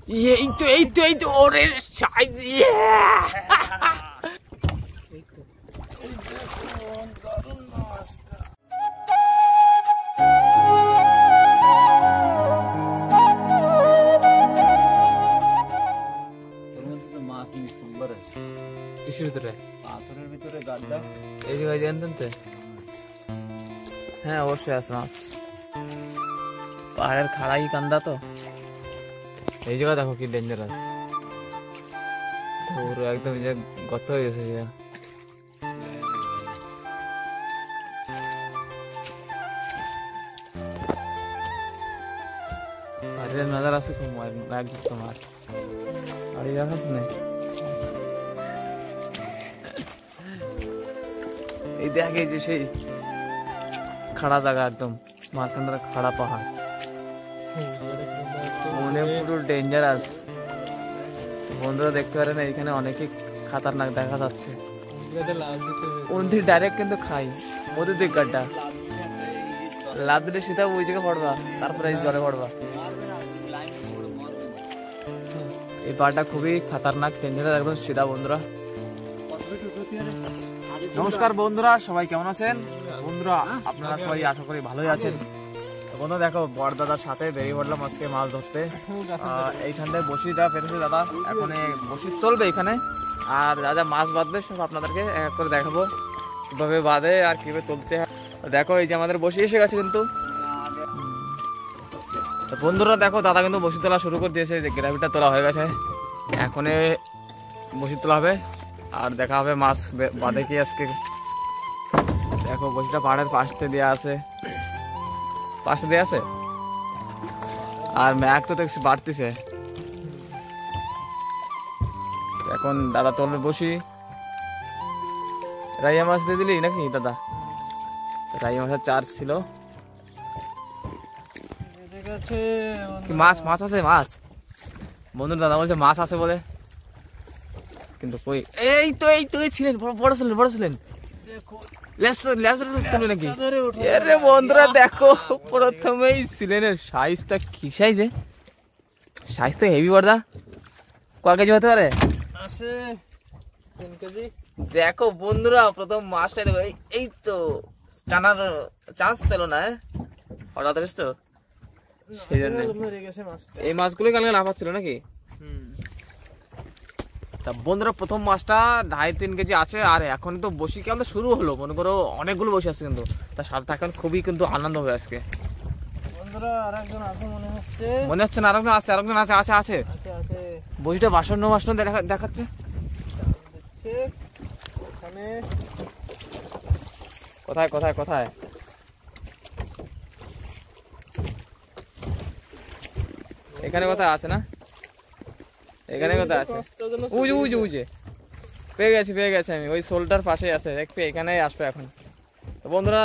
এই তো ওরে সাইজ। কিসের ভিতরে? পাথরের ভিতরে গাড্ডা। এই জায়গায় জানতেন তো? হ্যাঁ অবশ্যই আছে মাছ। পাহাড়ের খাড়াই কান্দা তো। এই জায়গা দেখো কি ডেঞ্জারাস, পুরো একদম গর্ত হয়ে গেছে। পাহাড়ের নজর আছে খুব একযুক্ত মাছ। আর এই দেখাস না, এই দেখে যে সেই খাড়া জায়গা, একদম মাঝখানটা খাড়া পাহাড়, মনে পুরো ডেঞ্জারাস। বন্ধুরা দেখতে পারেন এখানে অনেকই খাতারনাক দেখা যাচ্ছে। ডাইরেক্ট কিন্তু খাই ওদের দিক গাড্ডা লাভ দিলে সেটা ওই জায়গায় পড়বা, তারপরে এই জলে পড়বা। এই পাহাড়টা খুবই খাতারনাক, ডেঞ্জারাস একদম সিধা। বন্ধুরা নমস্কার, বন্ধুরা সবাই কেমন আছেন? বন্ধুরা আপনারা সবাই আশা করি ভালোই আছেন। বন্ধু দেখো বড়দাদার সাথে বেরিয়ে পড়লাম আজকে মাছ ধরতে। এইখানটায় বসিটা পেরেছে দাদা, এখন বসি চলবে এখানে, আর যা যা মাছ বাঁধবে সব আপনাদেরকে এক করে দেখাবো কিভাবে বাঁধে আর কিভাবে তুলতে হয়। দেখো এই যে আমাদের বসি এসে গেছে কিন্তু। বন্ধুরা দেখো দাদা কিন্তু বসি তোলা শুরু করে দিয়েছে, যে গ্রাভিটা তোলা হয়ে গেছে, এখন বসি তোলা হবে আর দেখা হবে মাছ বাঁধে কি আজকে। দেখো বসিটা পাহাড়ের পাশে দেওয়া আছে, আর ম্যাগ তো দেখছি বাড়তেছে। এখন দাদা তোলে বসি। রাইয়া মাছ দিয়ে দিলি নাকি দাদা? রাইয়া মাছের চার্জ ছিল। মাছ মাছ আছে মাছ। বন্ধু দাদা বলছে মাছ আছে বলে, কিন্তু কই? এই তো ছিলেন, বড় ছিলেন নাকি? আরে বন্ধুরা দেখো প্রথমেই সিলেনের সাইজটা কি সাইজে, সাইজ তো হেভি। বড়দা কয় কেজি হতে পারে? 3 কেজি। দেখো বন্ধুরা প্রথম মাছটা দেখো, এই তো টানার চান্স পেল না, হঠাৎ এসছো সেই জন্য। এই মাছগুলোই কালকে লাফাচ্ছিল নাকি? তা বন্ধুরা প্রথম মাছটা 2.5-3 কেজি আছে, আর এখন তো বসি কেমন শুরু হলো, মনে করো অনেকগুলো বসে আছে কিন্তু, তার সাথে এখন খুবই কিন্তু আনন্দ হবে আজকে। বন্ধুরা আরেকজন আছে মনে হচ্ছে না? আরেকজন আছে। বসিটা বাসন দেখাচ্ছে। কোথায়? এখানে কথা আছে না? এখানে কথা আছে। উজে পেয়ে গেছি আমি, ওই শোল্ডার পাশে আছে, দেখবে এখানে আসবে এখন। তো বন্ধুরা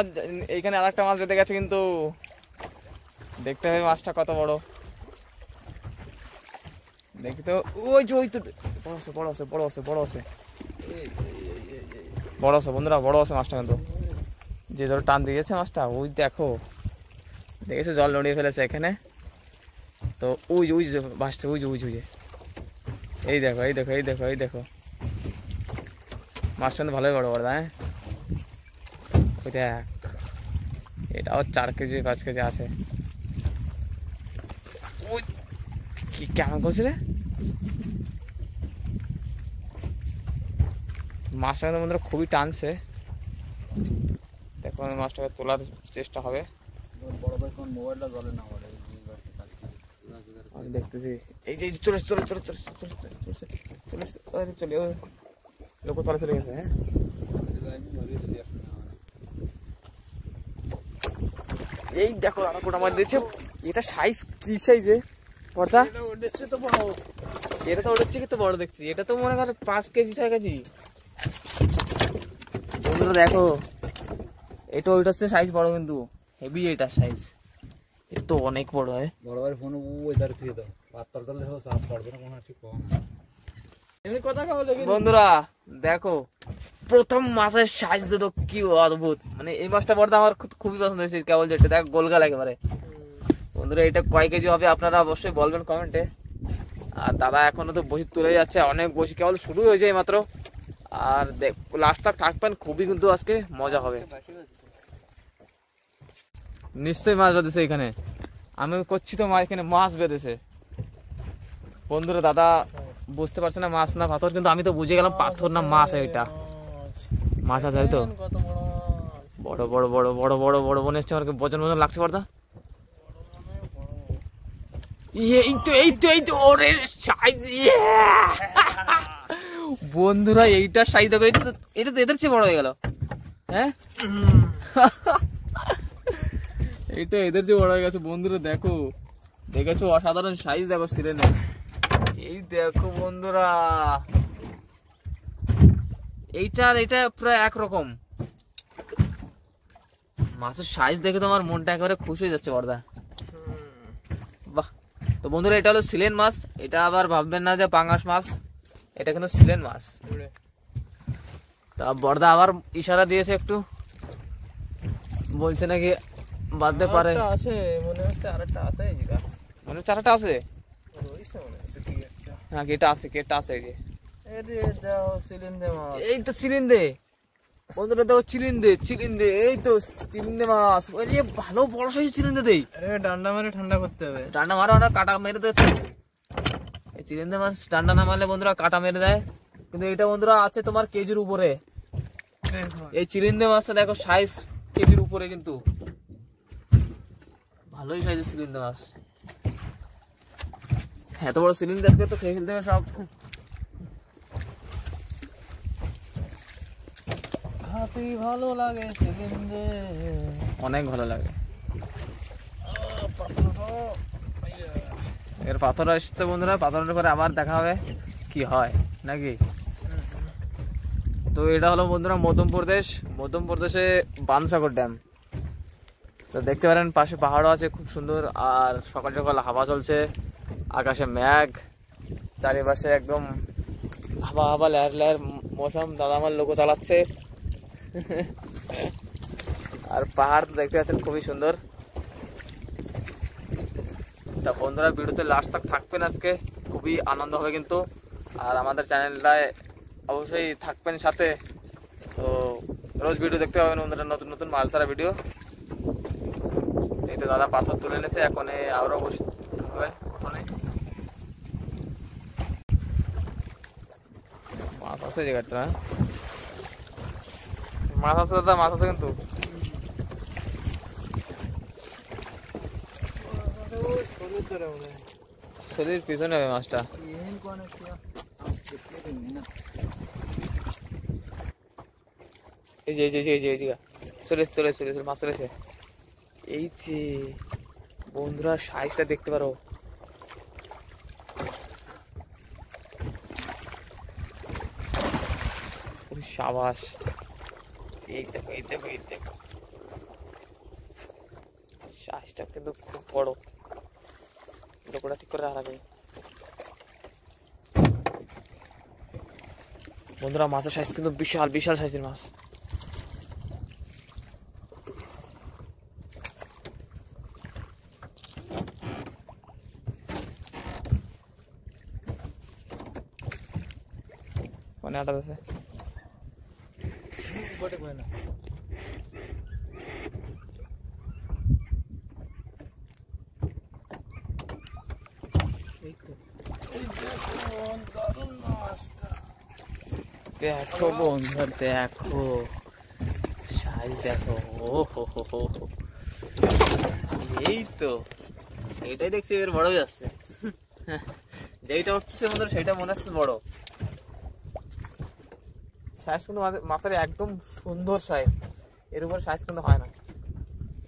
এইখানে আরেকটা মাছ বেঁধে গেছে, কিন্তু দেখতে হবে মাছটা কত বড়। দেখি তো, ওই তো বড় আছে বন্ধুরা, বড় আছে মাছটা কিন্তু। যে জল টান দিয়েছে মাছটা, ওই দেখেছো জল নড়িয়ে ফেলেছে এখানে। তো ওই ভাসছে, ওই যে এই দেখো মাছটা কিন্তু ভালোই বড় হ্যাঁ। ওই দেখ, এটাও 4 কেজি 5 কেজি আছে। ওই কি কেমন করছিলে মাছটা কিন্তু বন্ধুরা, খুবই টানছে। দেখো মাছটাকে তোলার চেষ্টা হবে। আমি দেখতেছি এই যে চলে লোক তলে চলে গেছে। হ্যাঁ এই দেখো কোটা মাছ দিচ্ছে। এটা সাইজ কি সাইজে পর্দা? এটা তো ওঠেছে কিন্তু বড় দেখছি। এটা তো মনে কর 5 কেজি 6 কেজি। বন্ধুরা দেখো এটা ওইটা হচ্ছে সাইজ বড়, কিন্তু হেভি এটা সাইজ। এটা তো অনেক বড় হয়। বড় ভাই ফোন ওইদার থেকে দাও, পাতল দলে হোক সাপ পড়বে না, মনে হয় ঠিক কম। এমনি কথা বলে বন্ধুরা দেখো প্রথম মাছের সাইজ দুটো কি অদ্ভুত। মানে এই মাছটা বড় আমার খুবই পছন্দ হয়েছে। কেবল যেটা দেখ গোলগাল একেবারে। বন্ধুরা এটা কয় কেজি হবে আপনারা অবশ্যই বলবেন কমেন্টে। আর দাদা এখনো তো বসি তুলে যাচ্ছে, অনেক বসি কেবল শুরু হয়েছে মাত্র। আর লাস্ট তক থাকবেন, খুবই কিন্তু আজকে মজা হবে। নিশ্চয়ই মাছ বেঁধেছে এখানে, আমি করছি তো এখানে মাছ বেঁধেছে বন্ধুরা। দাদা বুঝতে পারছে না মাছ না পাথর, কিন্তু আমি তো বুঝে গেলাম পাথর না মাছ। এটা মাছ আছে তো, বড় বড় বড় বড় বড় বড় মনে হচ্ছে আমার, বজন বজন লাগছে বড়দা। ওরে সাইজ বন্ধুরা, এইটা সাইজ দেখো, এটা তো এদের চেয়ে বড় হয়ে গেল। হ্যাঁ এইটা এদের চেয়ে বড় হয়ে গেছে বন্ধুরা। দেখো দেখেছো, অসাধারণ সাইজ দেখো সিলেনে। এই দেখো বন্ধুরা, এইটা আর এটা প্রায় একরকম। মাছের সাইজ দেখে তো আমার মনটা একেবারে খুশি হয়ে যাচ্ছে বড়দা। বাহ। তো বন্ধুরা, এটা হলো সিলেন মাছ। এটা আবার ভাববেন না যে পাঙ্গাস মাছ, এটা কিন্তু সিলেন মাছ। তা বড়দা আবার ইশারা দিয়েছে, একটু বলছে নাকি বাঁধতে পারে। মনে হচ্ছে আরেকটা আছে, মনে হচ্ছে আরেকটা আছে। হ্যাঁ কেটা আছে, কেটা আছে। এই তো সিলিন্দে বন্ধুরা, দেখো চিলিন্দে চিলিন্দে, এই তো চিলিন্দে মাছ। ভালো বড় সাইজ চিলিন্দে দেই। ডান্ডা মারে ঠান্ডা করতে হবে, ডান্ডা মারা ওরা কাটা মেরে দেয়। এই চিলিন্দে মাছ ডান্ডা না মারলে বন্ধুরা কাটা মেরে দেয়। কিন্তু এটা বন্ধুরা আছে তোমার কেজির উপরে। এই চিলিন্দে মাছটা দেখো সাইজ কেজির উপরে, কিন্তু ভালোই সাইজের চিলিন্দে মাছ। এত বড় চিলিন্দে আজকে তো খেয়ে ফেলতে হবে সব। ভালো লাগে অনেক ভালো লাগে। এর পাথর আসছে বন্ধুরা, পাথরের পরে আবার দেখা হবে কি হয় নাকি। তো এটা হলো বন্ধুরা মধ্যপ্রদেশে বানসাগর ড্যাম। তো দেখতে পারেন পাশে পাহাড়ও আছে খুব সুন্দর। আর সকাল সকাল হাওয়া চলছে, আকাশে মেঘ, চারিপাশে একদম হাওয়া হাওয়া লেয়ার লেয়ার মৌসুম। দাদা আমার লোকও চালাচ্ছে। আর পাহাড় তো দেখতে পাচ্ছেন খুবই সুন্দর। তা বন্ধুরা, ভিডিওতে লাস্ট তক থাকবেন, আজকে খুবই আনন্দ হবে কিন্তু। আর আমাদের চ্যানেলটায় অবশ্যই থাকবেন সাথে। তো রোজ ভিডিও দেখতে পাবেন বন্ধুরা, নতুন নতুন মাছ ধরা ভিডিও। এই তো দাদা পাথর তুলে এনেছে, এখন আরো বসে হবে উঠোনে। মাছ আছে জায়গাটা, মাছ আছে দাদা, মাছ আছে কিন্তু। শরীর পিছনে হবে মাছটা। এই যে চলে মাছ চলেছে। এই যে বন্ধুরা সাইজটা দেখতে পারো, সাবাস। এই দেখো সাইজটা কিন্তু খুব বড়। লোকটা ঠিক করে রাখা যায় বন্ধুরা। মাছের সাইজ কিন্তু বিশাল বিশাল সাইজের মাছ। মানে আটা আছে দেখো বন্ধুরা, দেখো সাইজ দেখো। ও হো হো হো, এই তো এটাই দেখছি এর বড় হয়ে যাচ্ছে। যেইটা হচ্ছে বন্ধুরা সেটা মনে হচ্ছে বড় সাইজ, কিন্তু মাছের একদম সুন্দর সাইজ। এর উপর সাইজ কিন্তু হয় না।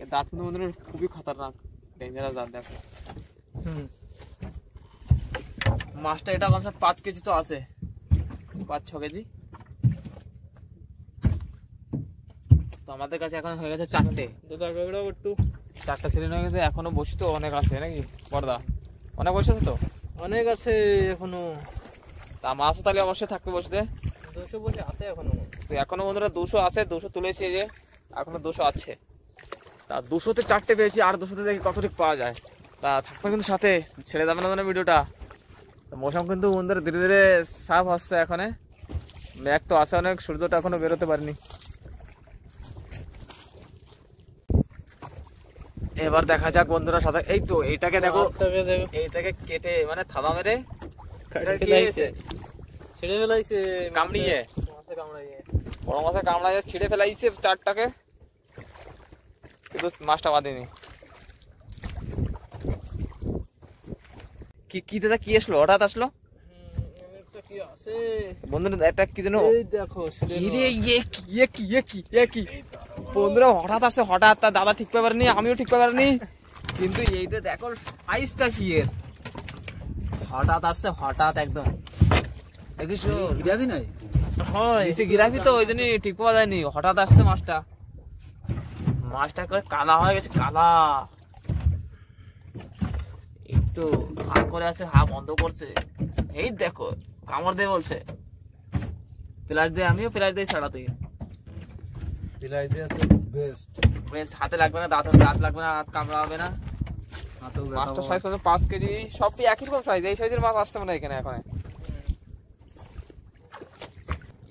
এর দাঁত কিন্তু বন্ধুরা খুবই খতরনাক, ডেঞ্জারাস দাঁত। দেখো মাছটা এটা 5 কেজি তো আছে, 5-6 কেজি। তো আমাদের কাছে এখন হয়ে গেছে 4টে, 4টা সিলিন্ডার হয়ে গেছে। এখনো বসি তো অনেক আছে নাকি বড়দা? অনেক বসে আছে তো, অনেক আছে এখনো। তা মাছ তাহলে অবশ্যই থাকবে বসতে। 200 বসে আছে এখনো। তো এখনো বন্ধুরা 200 আছে, 200 তুলেছি, যে এখনো 200 আছে। তা 200-তে 4টে পেয়েছি, আর 200-তে দেখি কতটুকু পাওয়া যায়। তা থাকবে কিন্তু সাথে, ছেড়ে যাবে না ভিডিওটা। মৌসুম কিন্তু বন্ধুরা ধীরে ধীরে সাফ হচ্ছে। এখন মেঘ তো আসে অনেক, সূর্যটা এখনো বেরোতে পারেনি। এবার দেখা যাক বন্ধুরা সাথে, এই তো এইটাকে দেখো, এইটাকে কেটে মানে থাবা মেরে ছিঁড়ে ফেলাইছে, কামড়িয়ে বড় মাছে কামড়াইয়ে ছিঁড়ে ফেলাইছে চারটাকে, কিন্তু মাছটা বাঁধেনি। কি কি দাদা, কি আসলো, হঠাৎ আসলো বন্ধুরা, একটা কি যেন বন্ধুরা হঠাৎ আসছে, হঠাৎ। তার দাদা ঠিক পেয়ে পারেনি, আমিও ঠিক পেয়ে পারিনি, কিন্তু এইটা দেখো সাইজটা কি এর, হঠাৎ আসছে, হঠাৎ একদম গিরাবি তো, ওই জন্যই ঠিক পাওয়া যায়নি, হঠাৎ আসছে মাছটা। মাছটা করে কালা হয়ে গেছে, কালা একটু হা করে আছে, হা বন্ধ করছে। এই দেখো কামড় দিয়ে বলছে, প্লাস দিয়ে, আমিও প্লাস দিয়ে ছাড়া, তুই প্লাস দিয়ে আছে বেস্ট, হাতে লাগবে না, দাঁত লাগবে না, হাত কামড়া হবে না। মাছটার সাইজ কত, 5 কেজি, সবই একই রকম সাইজ। এই সাইজের মাছ আসতে মানে এখানে এখন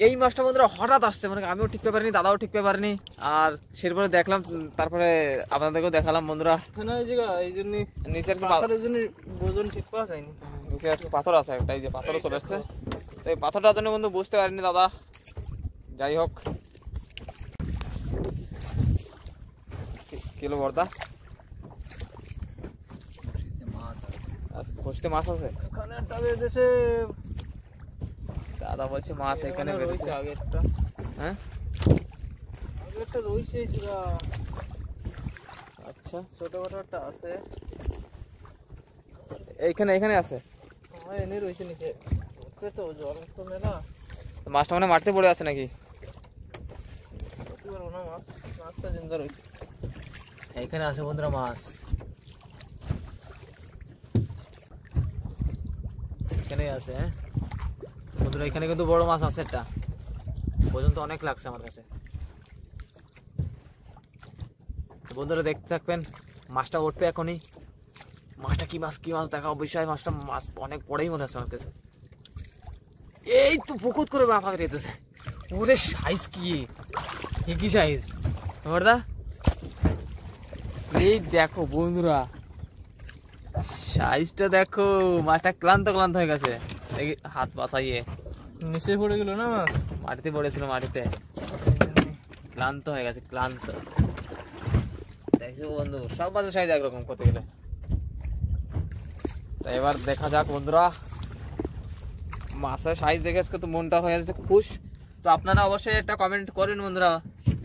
এই মাছটা বন্ধুরা হঠাৎ আসছে, মানে আমিও ঠিক পেয়ে পারিনি, দাদাও ঠিক পেয়ে পারিনি। আর সেরপরে দেখলাম, তারপরে আপনাদেরকেও দেখালাম বন্ধুরা। নিচে একটু পাথর আছে একটা, এই যে পাথরও চলে এসছে, তো এই পাথরটার জন্য বন্ধু বুঝতে পারিনি দাদা। যাই হোক, কিলো বর্দা বসতে মাছ আছে এখানে, একটা বেঁধেছে দাদা, বলছে মাছ এখানে বেঁধেছে। হ্যাঁ আগেরটা রয়েছে, আচ্ছা ছোটখাটো আছে এইখানে, এখানে আছে, এনে রয়েছে নিচে। তো জল তো মেলা, মাছটা মানে মাটিতে পড়ে আছে নাকি, মাছটা জিন্দা রয়েছে এইখানে আছে বন্ধুরা মাছ, এখানে আছে। হ্যাঁ বন্ধুরা, এখানে কিন্তু বড় মাছ আছে, একটা পর্যন্ত অনেক লাগছে আমার কাছে। বন্ধুরা দেখতে থাকবেন, মাছটা উঠবে এখনই। মাছটা কি মাছ, কি মাছ দেখা অবশ্যই। মাছটা মাছ অনেক বড়ই মনে হচ্ছে আমার কাছে। এই তো পুকুর করে মাথা বেরিয়েছে, ওরে সাইজ কি সাইজ বর্দা, এই দেখো বন্ধুরা সাইজটা দেখো। মাছটা ক্লান্ত হয়ে গেছে, হাত বাসাইয়ে নিচে পড়ে গেল না, মাছ মাটিতে পড়েছিল, মাটিতে ক্লান্ত হয়ে গেছে, ক্লান্ত। দেখছো বন্ধু, সব মাছের সাইজ একরকম করতে গেলে। এবার দেখা যাক বন্ধুরা, মাছের সাইজ দেখে আজকে তো মনটা হয়ে যাচ্ছে খুশ। তো আপনারা অবশ্যই একটা কমেন্ট করেন বন্ধুরা,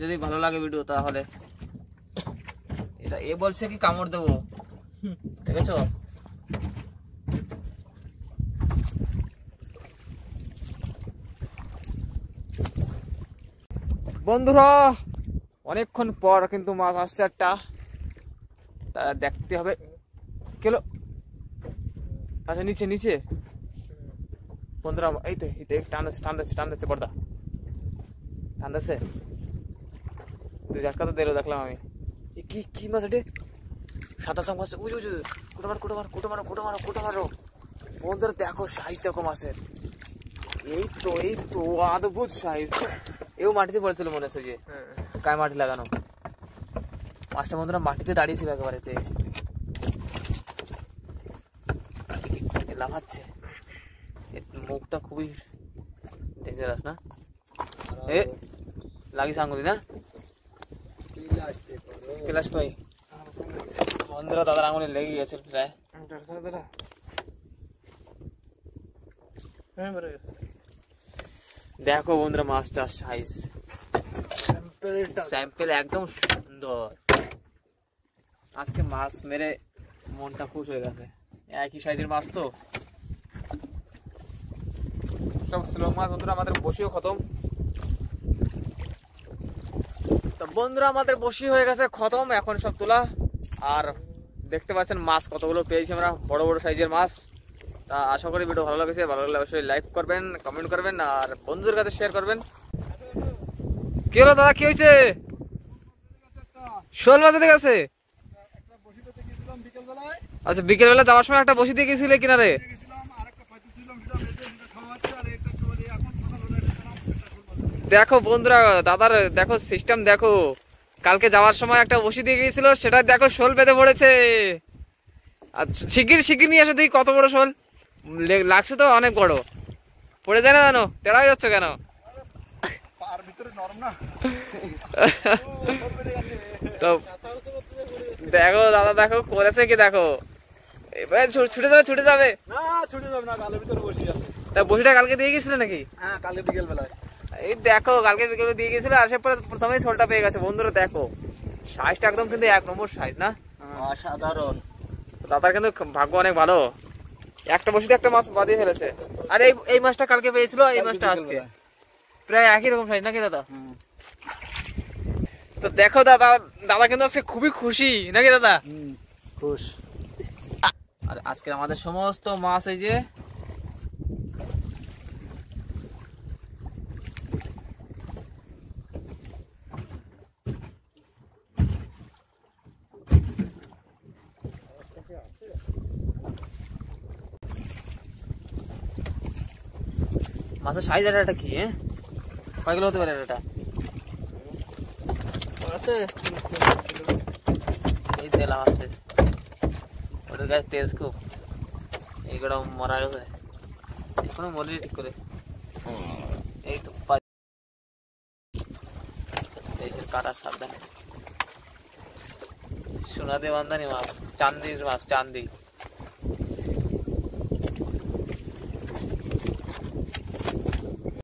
যদি ভালো লাগে ভিডিও। তাহলে এটা এ বলছে কি কামড় দেবো, দেখেছো বন্ধুরা, অনেকক্ষণ পর কিন্তু মাছ আসছে একটা, তা দেখতে হবে। কেলো আচ্ছা, নিচে বন্ধুরা, এই তো টানতেছে পর্দা, টানতেছে, তুই ঝাটকা তো দিল, দেখলাম আমি। কি মাছ এটি, সাদা চাম মাছ, কুটো মারো বন্ধুরা, দেখো সাইজ দেখো মাছের, এই তো অদ্ভুত সাইজ। এও মাটিতে পড়েছিল মনে হচ্ছে, যে গায়ে মাটি লাগানো মাছটা বন্ধুরা মাটিতে দাঁড়িয়েছিল একেবারে, লাফাচ্ছে। মুখটা খুবই ডেঞ্জারাস না, এ লাগিস আঙুলি না, ক্লাস কই বন্ধুরা, দাদার আঙুলে লেগে গেছে প্রায়। দেখো বন্ধুরা মাছটা সাইজ, স্যাম্পল একদম সুন্দর। আজকে মাছ মেরে মনটা খুশ হয়ে গেছে, একই সাইজের মাছ তো, সব স্লো মাছ বন্ধুরা। আমাদের বসিও খতম, তো বন্ধুরা আমাদের বসি হয়ে গেছে খতম, এখন সব তোলা। আর দেখতে পাচ্ছেন মাছ কতগুলো পেয়েছি আমরা, বড় সাইজের মাছ। তা আশা করি ভিডিও ভালো লাগছে, ভালো লাগলে অবশ্যই লাইক করবেন, কমেন্ট করবেন, আর বন্ধুদের কাছে শেয়ার করবেন। কি হলো দাদা, কি হয়েছে? শোল মাছ দেখে গেছে? আচ্ছা, বিকেল বেলা যাওয়ার সময় একটা বসি দিয়ে গেছিলে কিনারে? দেখো বন্ধুরা, দাদার দেখো সিস্টেম দেখো, কালকে যাওয়ার সময় একটা বসি দিয়ে গিয়েছিল, সেটা দেখো শোল পেতে পড়েছে। আর শিগগির নিয়ে এসে দেখি কত বড় শোল লাগছে, তো অনেক বড়। পড়ে যায় না জানো, তেড়াই যাচ্ছ কেন? তো দেখো দাদা, দেখো করেছে কি, দেখো এবার ছুটে যাবে না, ছুটে যাবে না, গালের ভিতরে বসি আছে। তা বসিটা কালকে দিয়ে গেছিল নাকি? হ্যাঁ, কালকে বিকেল বেলায়। এই দেখো কালকে বিকেলে দিয়ে গেছিল, আসে পরে প্রথমেই শোলটা পেয়ে গেছে। বন্ধুরা দেখো সাইজটা একদম কিন্তু 1 নম্বর সাইজ না, অসাধারণ। দাদার কিন্তু ভাগ্য অনেক ভালো, একটা বসিতে একটা মাছ বাঁধিয়ে ফেলেছে। আর এই মাছটা কালকে পেয়েছিল, এই মাছটা আজকে প্রায় একই রকম সাইজ নাকি দাদা? তো দেখো দাদা কিন্তু আজকে খুবই খুশি নাকি দাদা? খুশ। আর আজকে আমাদের সমস্ত মাছ এই যে মাছের সাইজ, এটা কি কয় কিলো হতে পারে এটা? আছে এই তেলা আছে, ওটার গায়ে তেজ খুব, এইগুলো মরা গেছে এখনো, মরি ঠিক করে। এই তো কাটার সাবধানে, সোনাদি বান্ধানি মাছ, চান্দির মাছ, চান্দি।